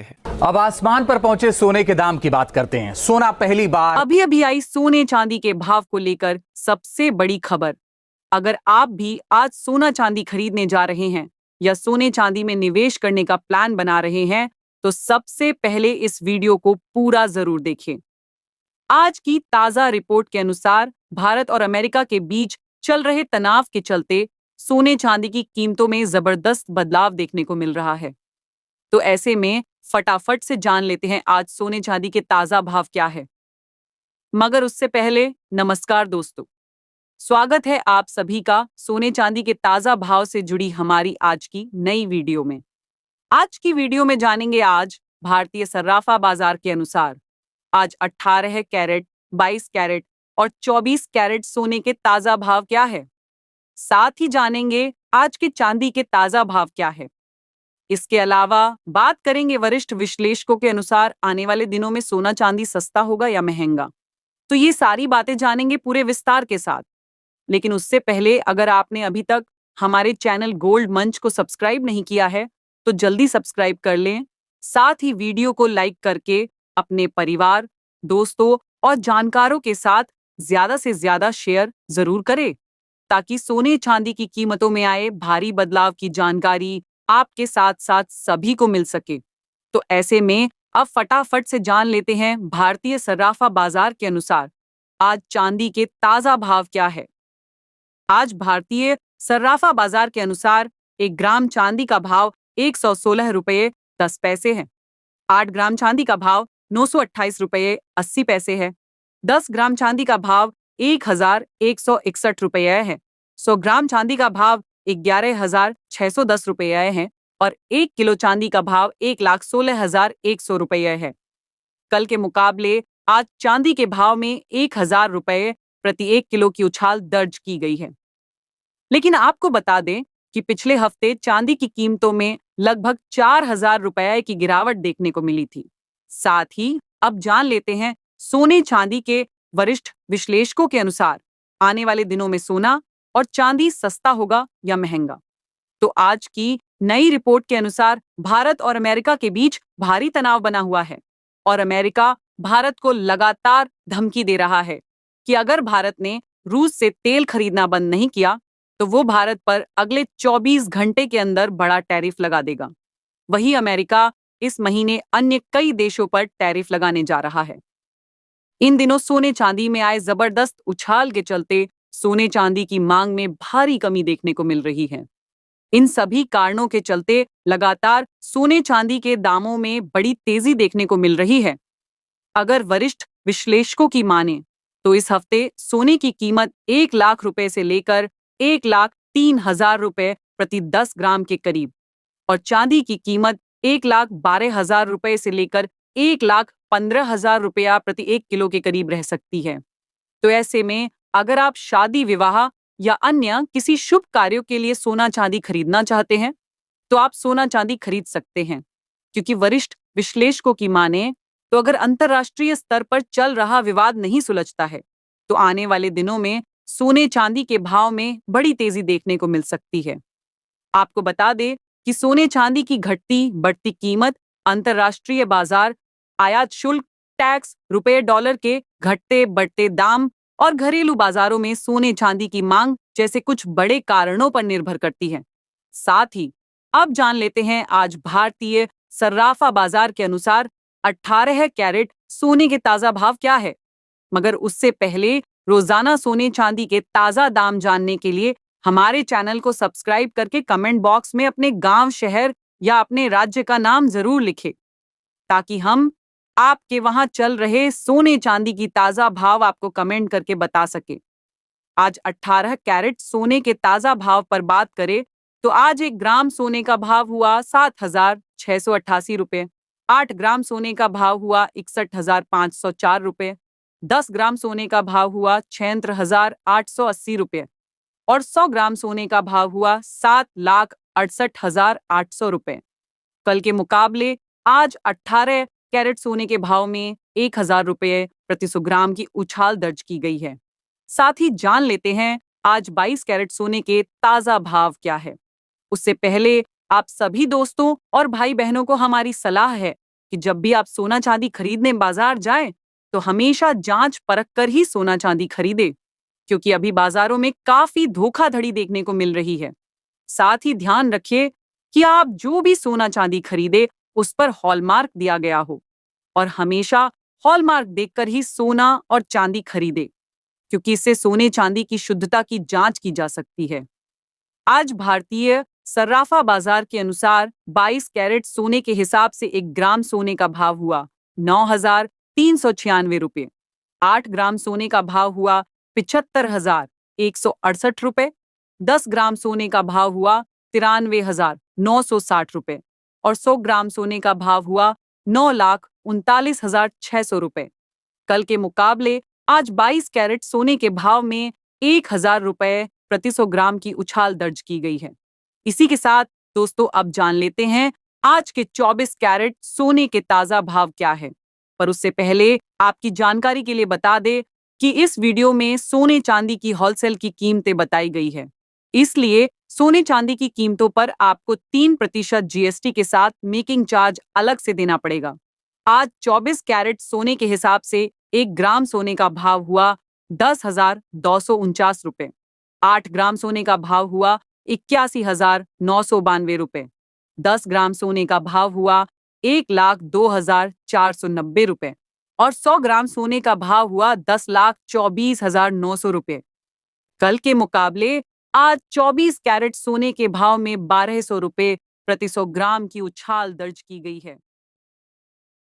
हैं। अब आसमान पर पहुंचे सोने के दाम की बात करते हैं। सोना पहली बार अभी अभी आई सोने चांदी के भाव को लेकर सबसे बड़ी खबर। अगर आप भी आज सोना चांदी खरीदने जा रहे हैं या सोने चांदी में निवेश करने का प्लान बना रहे हैं, तो सबसे पहले इस वीडियो को पूरा जरूर देखें। आज की ताजा रिपोर्ट के अनुसार भारत और अमेरिका के बीच चल रहे तनाव के चलते सोने चांदी की कीमतों में जबरदस्त बदलाव देखने को मिल रहा है। तो ऐसे में फटाफट से जान लेते हैं आज सोने चांदी के ताजा भाव क्या है। मगर उससे पहले नमस्कार दोस्तों, स्वागत है आप सभी का सोने चांदी के ताजा भाव से जुड़ी हमारी आज की नई वीडियो में। आज की वीडियो में जानेंगे आज भारतीय सर्राफा बाजार के अनुसार आज 18 कैरेट, 22 कैरेट और 24 कैरेट सोने के ताजा भाव क्या है। साथ ही जानेंगे आज के चांदी के ताजा भाव क्या है। इसके अलावा बात करेंगे वरिष्ठ विश्लेषकों के अनुसार आने वाले दिनों में सोना चांदी सस्ता होगा या महंगा। तो ये सारी बातें जानेंगे पूरे विस्तार के साथ। लेकिन उससे पहले अगर आपने अभी तक हमारे चैनल गोल्ड मंच को सब्सक्राइब नहीं किया है तो जल्दी सब्सक्राइब कर लें। साथ ही वीडियो को लाइक करके अपने परिवार, दोस्तों और जानकारों के साथ ज्यादा से ज्यादा शेयर जरूर करें, ताकि सोने चांदी की कीमतों में आए भारी बदलाव की जानकारी आपके साथ साथ सभी को मिल सके। तो ऐसे में अब फटाफट से जान लेते हैं भारतीय सर्राफा बाजार के अनुसार आज चांदी के ताजा भाव क्या है। आज भारतीय सर्राफा बाजार के अनुसार 1 ग्राम चांदी का भाव 116 रुपये 10 पैसे है। 8 ग्राम चांदी का भाव 928 रुपये 80 पैसे है। 10 ग्राम चांदी का भाव 1161 रुपये है। 100 ग्राम चांदी का भाव 11,610 रुपये है और 1 किलो चांदी का भाव 1,16,100 रुपये है। कल के मुकाबले आज चांदी के भाव में 1,000 रुपये प्रति 1 किलो की उछाल दर्ज की गई है। लेकिन आपको बता दें कि पिछले हफ्ते चांदी की कीमतों में लगभग 4,000 रुपये की गिरावट देखने को मिली थी। साथ ही अब जान लेते हैं सोने चांदी के वरिष्ठ विश्लेषकों के अनुसार आने वाले दिनों में सोना और चांदी सस्ता होगा या महंगा। तो आज की नई रिपोर्ट के अनुसार भारत और अमेरिका के बीच भारी तनाव बना हुआ है और अमेरिका भारत को लगातार धमकी दे रहा है कि अगर भारत ने रूस से तेल खरीदना बंद नहीं किया तो वो भारत पर अगले 24 घंटे के अंदर बड़ा टैरिफ लगा देगा। वहीं अमेरिका इस महीने अन्य कई देशों पर टैरिफ लगाने जा रहा है। इन दिनों सोने चांदी में आए जबरदस्त उछाल के चलते सोने चांदी की मांग में भारी कमी देखने को मिल रही है। इन सभी कारणों के चलते लगातार सोने चांदी के दामों में बड़ी तेजी देखने को मिल रही है। अगर वरिष्ठ विश्लेषकों की माने तो इस हफ्ते सोने की कीमत 1 लाख रुपए से लेकर 1,03,000 रुपए प्रति 10 ग्राम के करीब और चांदी की कीमत 1,12,000 रुपए से लेकर 1,15,000 रुपया प्रति 1 किलो के करीब रह सकती है। तो ऐसे में अगर आप शादी, विवाह या अन्य किसी शुभ कार्यों के लिए सोना चांदी खरीदना चाहते हैं तो आप सोना चांदी खरीद सकते हैं, क्योंकि वरिष्ठ विश्लेषकों की माने तो अगर अंतर्राष्ट्रीय स्तर पर चल रहा विवाद नहीं सुलझता है तो आने वाले दिनों में सोने चांदी के भाव में बड़ी तेजी देखने को मिल सकती है। आपको बता दें कि सोने चांदी की घटती बढ़ती कीमत, अंतर्राष्ट्रीय बाजार, आयात शुल्क, टैक्स, रुपये डॉलर के घटते बढ़ते दाम और घरेलू बाजारों में सोने चांदी की मांग जैसे कुछ बड़े कारणों पर निर्भर करती है। साथ ही अब जान लेते हैं आज भारतीय सर्राफा बाजार के अनुसार 18 कैरेट सोने के ताजा भाव क्या है। मगर उससे पहले रोजाना सोने चांदी के ताजा दाम जानने के लिए हमारे चैनल को सब्सक्राइब करके कमेंट बॉक्स में अपने गांव, शहर या अपने राज्य का नाम जरूर लिखें, ताकि हम आपके वहां चल रहे सोने चांदी की ताजा भाव आपको कमेंट करके बता सके। आज 18 कैरेट सोने के ताजा भाव पर बात करें तो आज 1 ग्राम सोने का भाव हुआ 7,688 रुपये। 8 ग्राम सोने का भाव हुआ 61,504 रुपये। 10 ग्राम सोने का भाव हुआ 76,880 रुपये और 100 ग्राम सोने का भाव हुआ 7,68,800 रुपये। कल के मुकाबले आज 18 कैरेट सोने के भाव में 1,000 रुपये प्रति 100 ग्राम की उछाल दर्ज की गई है। साथ ही जान लेते हैं आज 22 कैरेट सोने के ताजा भाव क्या है। उससे पहले आप सभी दोस्तों और भाई बहनों को हमारी सलाह है कि जब भी आप सोना चांदी खरीदने बाजार जाएं, तो हमेशा जांच परख कर ही सोना चांदी खरीदें, क्योंकि अभी बाजारों में काफी धोखाधड़ी देखने को मिल रही है। साथ ही ध्यान रखिए कि आप जो भी सोना चांदी खरीदे उस पर हॉलमार्क दिया गया हो, और हमेशा हॉलमार्क देखकर ही सोना और चांदी खरीदे, क्योंकि इससे सोने चांदी की शुद्धता की जांच की जा सकती है। आज भारतीय सर्राफा बाजार के अनुसार 22 कैरेट सोने के हिसाब से 1 ग्राम सोने का भाव हुआ 9,396 रुपए। 8 ग्राम सोने का भाव हुआ 75,168 रुपए। 10 ग्राम सोने का भाव हुआ 93,960 रुपए और 100 ग्राम सोने का भाव हुआ 9,39,600 रुपए। कल के मुकाबले आज 22 कैरेट सोने के भाव में 1,000 रुपए प्रति 100 ग्राम की उछाल दर्ज की गई है। इसी के साथ दोस्तों अब जान लेते हैं आज के 24 कैरेट सोने के ताजा भाव क्या है। पर उससे पहले आपकी जानकारी के लिए बता दें कि इस वीडियो में सोने चांदी की होलसेल की कीमतें बताई गई है, इसलिए सोने चांदी की कीमतों पर आपको 3% जीएसटी के साथ मेकिंग चार्ज अलग से देना पड़ेगा। आज 24 कैरेट सोने के हिसाब से 1 ग्राम सोने का भाव हुआ 10,249 रुपए। 8 ग्राम सोने का भाव हुआ 81,992 रुपए। 10 ग्राम सोने का भाव हुआ 1,02,490 रुपए और 100 ग्राम सोने का भाव हुआ 10,24,900 रुपए। कल के मुकाबले आज 24 कैरेट सोने के भाव में 1,200 रुपए प्रति 100 ग्राम की उछाल दर्ज की गई है।